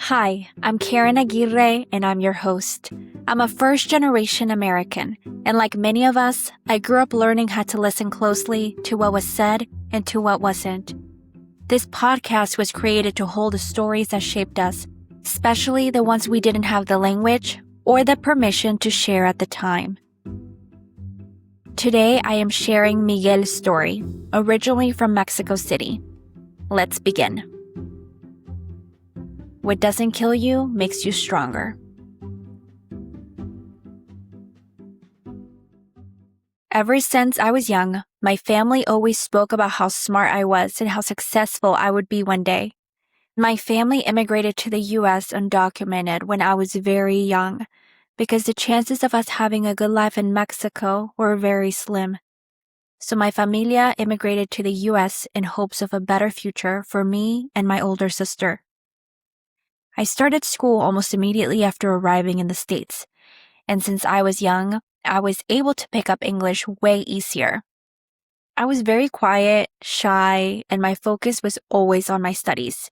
Hi, I'm Karen Aguirre, and I'm your host. I'm a first-generation American, and like many of us, I grew up learning how to listen closely to what was said and to what wasn't. This podcast was created to hold the stories that shaped us, especially the ones we didn't have the language or the permission to share at the time. Today, I am sharing Miguel's story, originally from Mexico City. Let's begin. What doesn't kill you makes you stronger. Ever since I was young, my family always spoke about how smart I was and how successful I would be one day. My family immigrated to the U.S. undocumented when I was very young, because the chances of us having a good life in Mexico were very slim. So my familia immigrated to the U.S. in hopes of a better future for me and my older sister. I started school almost immediately after arriving in the States, and since I was young, I was able to pick up English way easier. I was very quiet, shy, and my focus was always on my studies.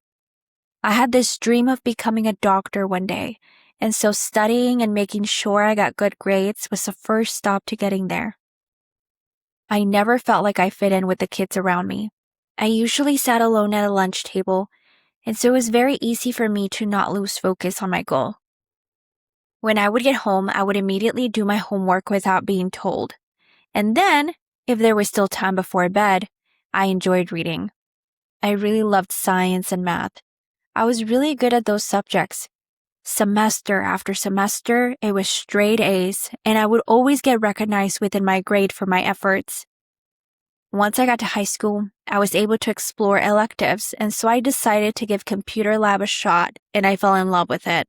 I had this dream of becoming a doctor one day, and so studying and making sure I got good grades was the first stop to getting there. I never felt like I fit in with the kids around me. I usually sat alone at a lunch table, and so it was very easy for me to not lose focus on my goal. When I would get home, I would immediately do my homework without being told. And then, if there was still time before bed, I enjoyed reading. I really loved science and math. I was really good at those subjects. Semester after semester, it was straight A's, and I would always get recognized within my grade for my efforts. Once I got to high school, I was able to explore electives, and so I decided to give computer lab a shot, and I fell in love with it.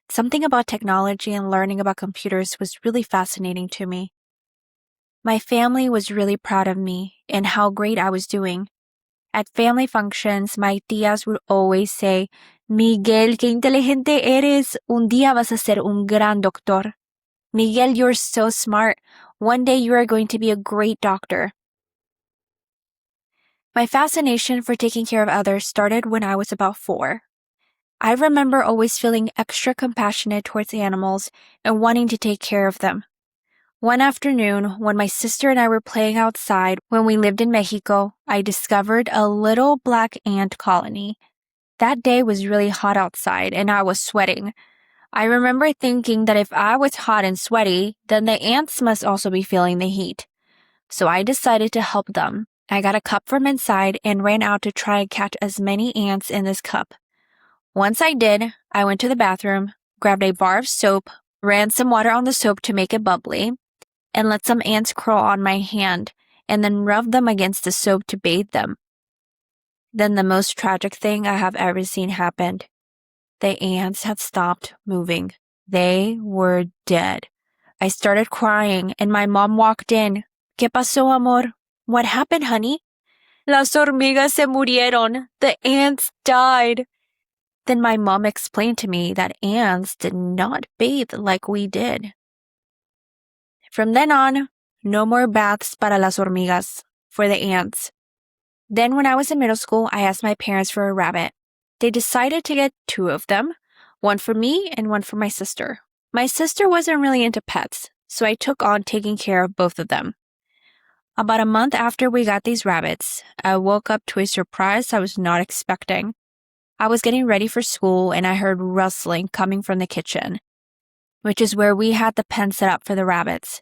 Something about technology and learning about computers was really fascinating to me. My family was really proud of me and how great I was doing. At family functions, my tías would always say, "Miguel, qué inteligente eres. Un día vas a ser un gran doctor. Miguel, you're so smart. One day you are going to be a great doctor." My fascination for taking care of others started when I was about 4. I remember always feeling extra compassionate towards animals and wanting to take care of them. One afternoon, when my sister and I were playing outside when we lived in Mexico, I discovered a little black ant colony. That day was really hot outside and I was sweating. I remember thinking that if I was hot and sweaty, then the ants must also be feeling the heat. So I decided to help them. I got a cup from inside and ran out to try and catch as many ants in this cup. Once I did, I went to the bathroom, grabbed a bar of soap, ran some water on the soap to make it bubbly, and let some ants crawl on my hand, and then rubbed them against the soap to bathe them. Then the most tragic thing I have ever seen happened. The ants had stopped moving. They were dead. I started crying, and my mom walked in. ¿Qué pasó, amor? What happened, honey? Las hormigas se murieron. The ants died. Then my mom explained to me that ants did not bathe like we did. From then on, no more baths para las hormigas, for the ants. Then when I was in middle school, I asked my parents for a rabbit. They decided to get 2 of them, one for me and one for my sister. My sister wasn't really into pets, so I took on taking care of both of them. About a month after we got these rabbits, I woke up to a surprise I was not expecting. I was getting ready for school and I heard rustling coming from the kitchen, which is where we had the pen set up for the rabbits.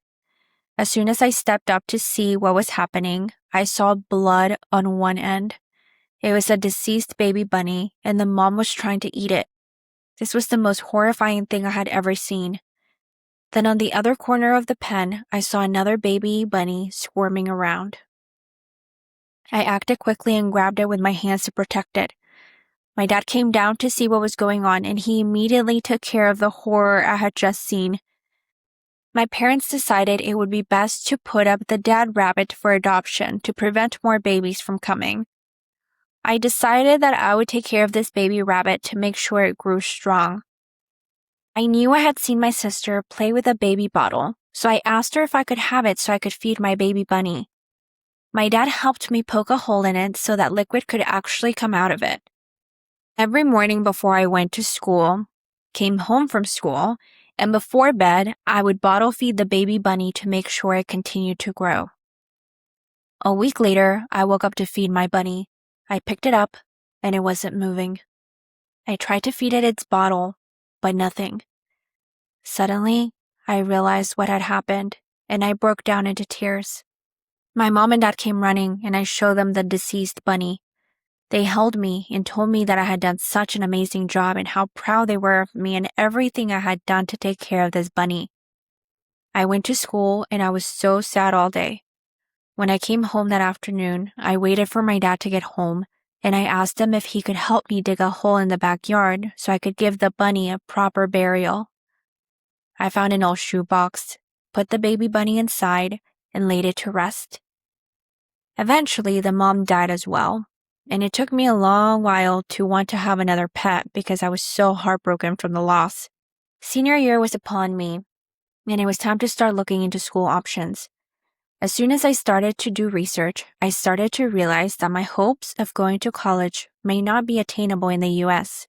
As soon as I stepped up to see what was happening, I saw blood on one end. It was a deceased baby bunny, and the mom was trying to eat it. This was the most horrifying thing I had ever seen. Then on the other corner of the pen, I saw another baby bunny squirming around. I acted quickly and grabbed it with my hands to protect it. My dad came down to see what was going on, and he immediately took care of the horror I had just seen. My parents decided it would be best to put up the dad rabbit for adoption to prevent more babies from coming. I decided that I would take care of this baby rabbit to make sure it grew strong. I knew I had seen my sister play with a baby bottle, so I asked her if I could have it so I could feed my baby bunny. My dad helped me poke a hole in it so that liquid could actually come out of it. Every morning before I went to school, came home from school, and before bed, I would bottle feed the baby bunny to make sure it continued to grow. A week later, I woke up to feed my bunny. I picked it up, and it wasn't moving. I tried to feed it its bottle, but nothing. Suddenly, I realized what had happened, and I broke down into tears. My mom and dad came running, and I showed them the deceased bunny. They held me and told me that I had done such an amazing job and how proud they were of me and everything I had done to take care of this bunny. I went to school and I was so sad all day. When I came home that afternoon, I waited for my dad to get home and I asked him if he could help me dig a hole in the backyard so I could give the bunny a proper burial. I found an old shoebox, put the baby bunny inside, and laid it to rest. Eventually, the mom died as well. And it took me a long while to want to have another pet because I was so heartbroken from the loss. Senior year was upon me, and it was time to start looking into school options. As soon as I started to do research, I started to realize that my hopes of going to college may not be attainable in the US.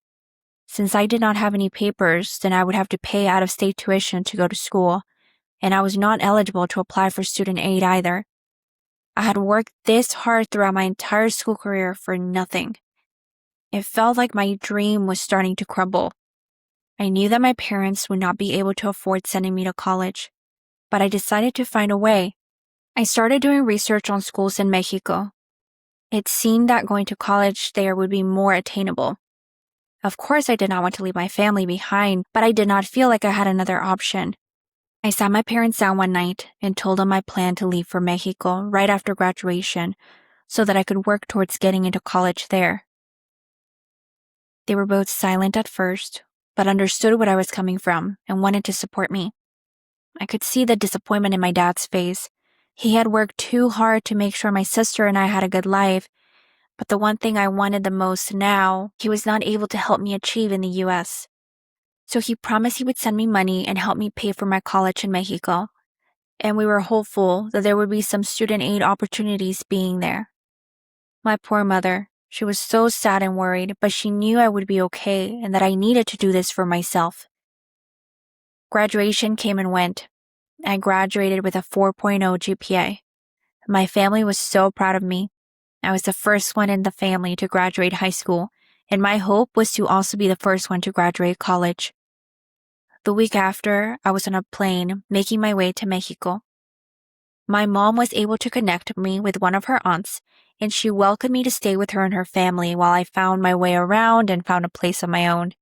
Since I did not have any papers, then I would have to pay out-of-state tuition to go to school, and I was not eligible to apply for student aid either. I had worked this hard throughout my entire school career for nothing. It felt like my dream was starting to crumble. I knew that my parents would not be able to afford sending me to college, but I decided to find a way. I started doing research on schools in Mexico. It seemed that going to college there would be more attainable. Of course, I did not want to leave my family behind, but I did not feel like I had another option. I sat my parents down one night and told them my plan to leave for Mexico right after graduation so that I could work towards getting into college there. They were both silent at first, but understood what I was coming from and wanted to support me. I could see the disappointment in my dad's face. He had worked too hard to make sure my sister and I had a good life, but the one thing I wanted the most now, he was not able to help me achieve in the US. So he promised he would send me money and help me pay for my college in Mexico. And we were hopeful that there would be some student aid opportunities being there. My poor mother, she was so sad and worried, but she knew I would be okay and that I needed to do this for myself. Graduation came and went. I graduated with a 4.0 GPA. My family was so proud of me. I was the first one in the family to graduate high school, and my hope was to also be the first one to graduate college. The week after, I was on a plane making my way to Mexico. My mom was able to connect me with one of her aunts, and she welcomed me to stay with her and her family while I found my way around and found a place of my own.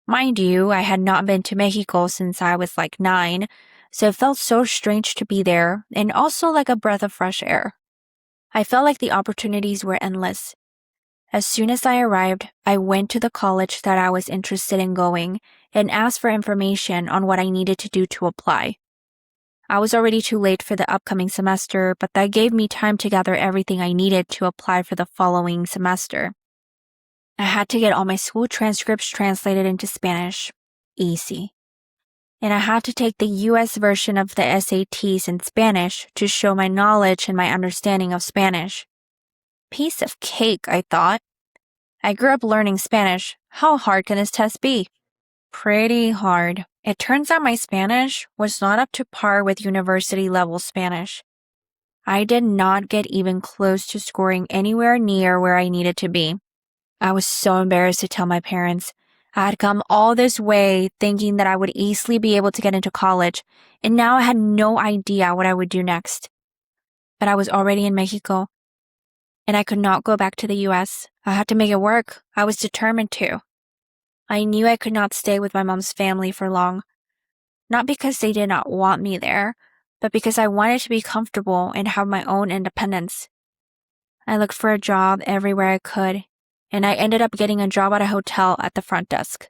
Mind you, I had not been to Mexico since I was like 9, so it felt so strange to be there and also like a breath of fresh air. I felt like the opportunities were endless. As soon as I arrived, I went to the college that I was interested in going and asked for information on what I needed to do to apply. I was already too late for the upcoming semester, but that gave me time to gather everything I needed to apply for the following semester. I had to get all my school transcripts translated into Spanish. Easy. And I had to take the US version of the SATs in Spanish to show my knowledge and my understanding of Spanish. Piece of cake, I thought. I grew up learning Spanish. How hard can this test be? Pretty hard. It turns out my Spanish was not up to par with university level Spanish. I did not get even close to scoring anywhere near where I needed to be. I was so embarrassed to tell my parents. I had come all this way thinking that I would easily be able to get into college, and now I had no idea what I would do next. But I was already in Mexico, and I could not go back to the US. I had to make it work. I was determined to. I knew I could not stay with my mom's family for long. Not because they did not want me there, but because I wanted to be comfortable and have my own independence. I looked for a job everywhere I could, and I ended up getting a job at a hotel at the front desk.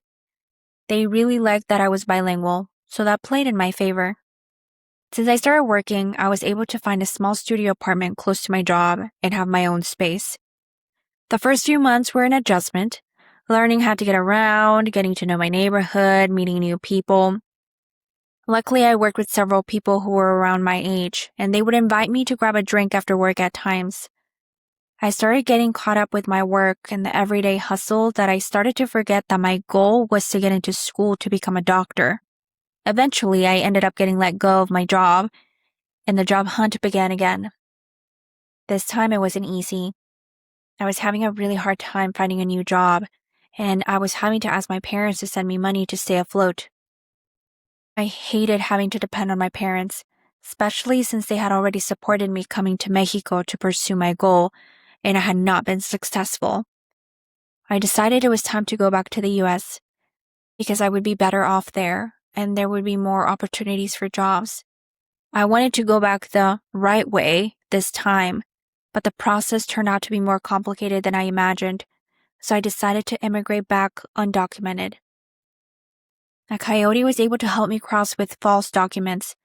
They really liked that I was bilingual, so that played in my favor. Since I started working, I was able to find a small studio apartment close to my job and have my own space. The first few months were an adjustment, learning how to get around, getting to know my neighborhood, meeting new people. Luckily, I worked with several people who were around my age, and they would invite me to grab a drink after work at times. I started getting caught up with my work and the everyday hustle that I started to forget that my goal was to get into school to become a doctor. Eventually, I ended up getting let go of my job, and the job hunt began again. This time it wasn't easy. I was having a really hard time finding a new job, and I was having to ask my parents to send me money to stay afloat. I hated having to depend on my parents, especially since they had already supported me coming to Mexico to pursue my goal, and I had not been successful. I decided it was time to go back to the US because I would be better off there, and there would be more opportunities for jobs. I wanted to go back the right way this time, but the process turned out to be more complicated than I imagined, so I decided to immigrate back undocumented. A coyote was able to help me cross with false documents.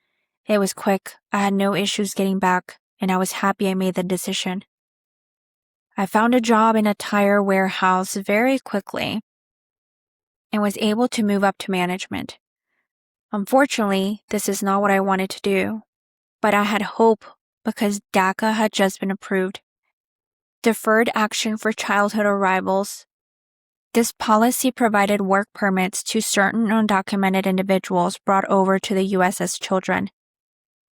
It was quick, I had no issues getting back, and I was happy I made the decision. I found a job in a tire warehouse very quickly and was able to move up to management. Unfortunately, this is not what I wanted to do, but I had hope because DACA had just been approved. Deferred Action for Childhood Arrivals. This policy provided work permits to certain undocumented individuals brought over to the U.S. as children.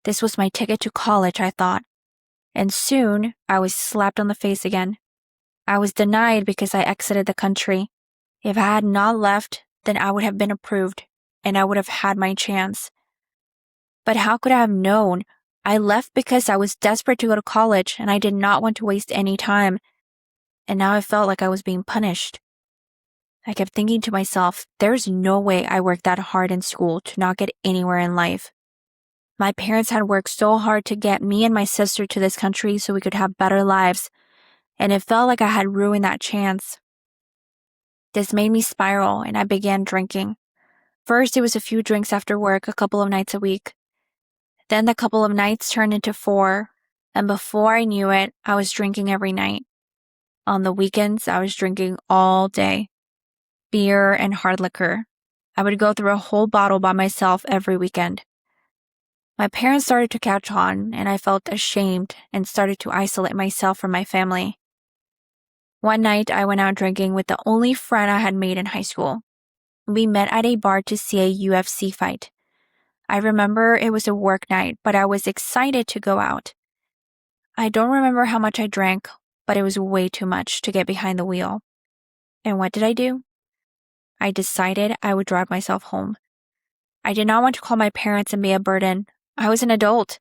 This was my ticket to college, I thought, and soon I was slapped on the face again. I was denied because I exited the country. If I had not left, then I would have been approved, and I would have had my chance. But how could I have known? I left because I was desperate to go to college, and I did not want to waste any time, and now I felt like I was being punished. I kept thinking to myself, there's no way I worked that hard in school to not get anywhere in life. My parents had worked so hard to get me and my sister to this country so we could have better lives, and it felt like I had ruined that chance. This made me spiral, and I began drinking. First, it was a few drinks after work a couple of nights a week. Then the couple of nights turned into 4, and before I knew it, I was drinking every night. On the weekends, I was drinking all day. Beer and hard liquor. I would go through a whole bottle by myself every weekend. My parents started to catch on, and I felt ashamed and started to isolate myself from my family. One night, I went out drinking with the only friend I had made in high school. We met at a bar to see a UFC fight. I remember it was a work night, but I was excited to go out. I don't remember how much I drank, but it was way too much to get behind the wheel. And what did I do? I decided I would drive myself home. I did not want to call my parents and be a burden. I was an adult.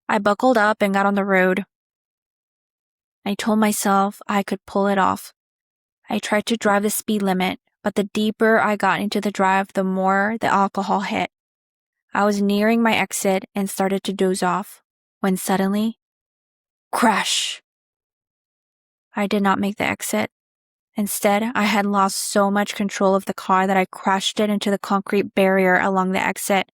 I buckled up and got on the road. I told myself I could pull it off. I tried to drive the speed limit, but the deeper I got into the drive, the more the alcohol hit. I was nearing my exit and started to doze off, when suddenly, crash! I did not make the exit. Instead, I had lost so much control of the car that I crashed it into the concrete barrier along the exit.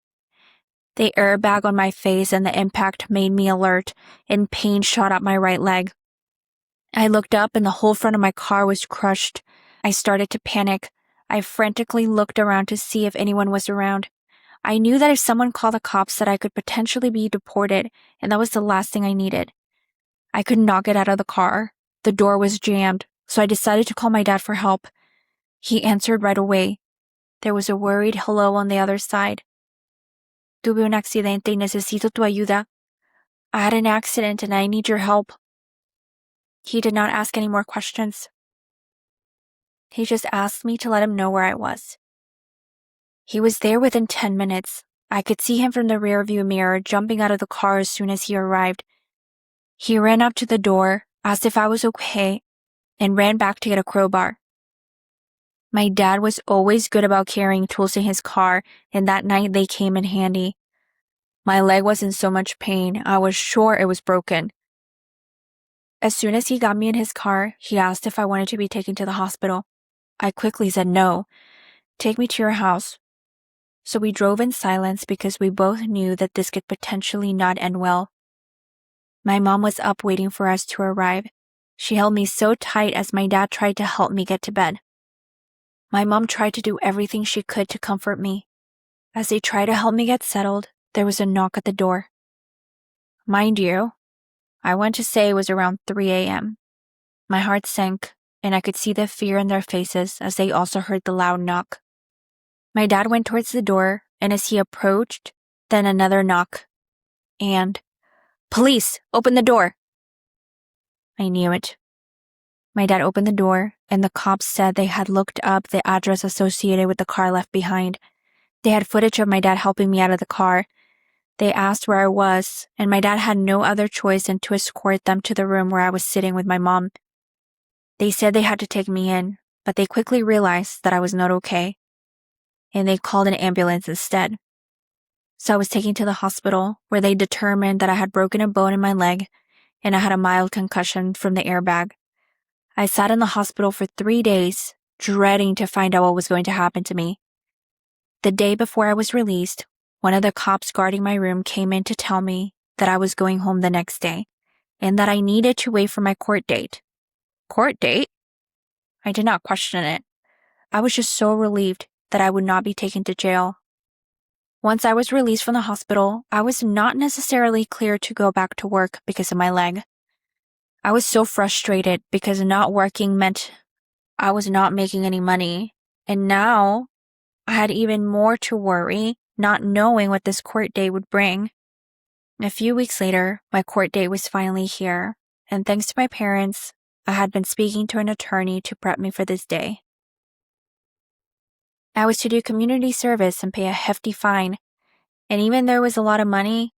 The airbag on my face and the impact made me alert, and pain shot up my right leg. I looked up and the whole front of my car was crushed. I started to panic. I frantically looked around to see if anyone was around. I knew that if someone called the cops that I could potentially be deported, and that was the last thing I needed. I could not get out of the car. The door was jammed, so I decided to call my dad for help. He answered right away. There was a worried hello on the other side. Tuve un accidente y necesito tu ayuda. I had an accident and I need your help. He did not ask any more questions. He just asked me to let him know where I was. He was there within 10 minutes. I could see him from the rearview mirror jumping out of the car as soon as he arrived. He ran up to the door, asked if I was okay, and ran back to get a crowbar. My dad was always good about carrying tools in his car, and that night they came in handy. My leg was in so much pain, I was sure it was broken. As soon as he got me in his car, he asked if I wanted to be taken to the hospital. I quickly said no. Take me to your house. So we drove in silence because we both knew that this could potentially not end well. My mom was up waiting for us to arrive. She held me so tight as my dad tried to help me get to bed. My mom tried to do everything she could to comfort me. As they tried to help me get settled, there was a knock at the door. Mind you, I want to say it was around 3 a.m. My heart sank, and I could see the fear in their faces as they also heard the loud knock. My dad went towards the door, and as he approached, then another knock. And, "Police, open the door!" I knew it. My dad opened the door, and the cops said they had looked up the address associated with the car left behind. They had footage of my dad helping me out of the car. They asked where I was, and my dad had no other choice than to escort them to the room where I was sitting with my mom. They said they had to take me in, but they quickly realized that I was not okay, and they called an ambulance instead. So I was taken to the hospital, where they determined that I had broken a bone in my leg, and I had a mild concussion from the airbag. I sat in the hospital for 3 days, dreading to find out what was going to happen to me. The day before I was released, one of the cops guarding my room came in to tell me that I was going home the next day, and that I needed to wait for my court date. Court date? I did not question it. I was just so relieved that I would not be taken to jail. Once I was released from the hospital, I was not necessarily cleared to go back to work because of my leg. I was so frustrated because not working meant I was not making any money, and now I had even more to worry, not knowing what this court date would bring. A few weeks later, my court date was finally here, and thanks to my parents, I had been speaking to an attorney to prep me for this day. I was to do community service and pay a hefty fine, and even though it was a lot of money,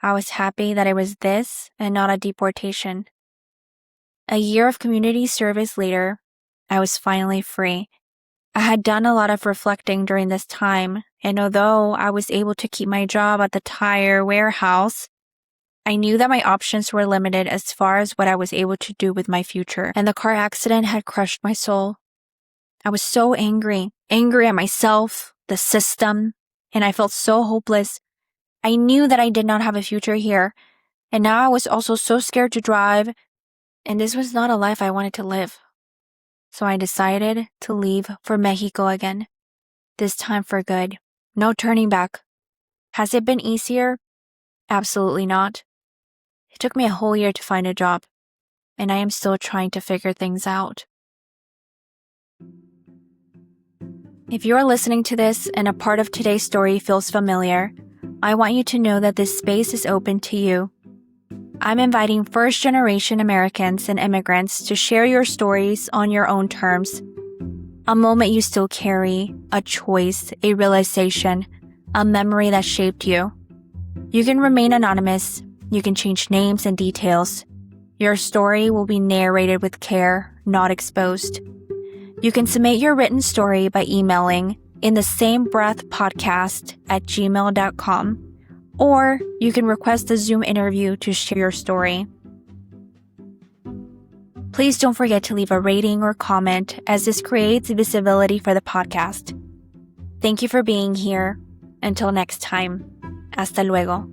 I was happy that it was this and not a deportation. A year of community service later, I was finally free. I had done a lot of reflecting during this time, and although I was able to keep my job at the tire warehouse, I knew that my options were limited as far as what I was able to do with my future, and the car accident had crushed my soul. I was so angry at myself, the system, and I felt so hopeless. I knew that I did not have a future here, and now I was also so scared to drive, and this was not a life I wanted to live. So I decided to leave for Mexico again, this time for good. No turning back. Has it been easier? Absolutely not. It took me a whole year to find a job, and I am still trying to figure things out. If you are listening to this and a part of today's story feels familiar, I want you to know that this space is open to you. I'm inviting first-generation Americans and immigrants to share your stories on your own terms. A moment you still carry, a choice, a realization, a memory that shaped you. You can remain anonymous. You can change names and details. Your story will be narrated with care, not exposed. You can submit your written story by emailing inthesamebreathpodcast@gmail.com. Or you can request a Zoom interview to share your story. Please don't forget to leave a rating or comment, as this creates visibility for the podcast. Thank you for being here. Until next time. Hasta luego.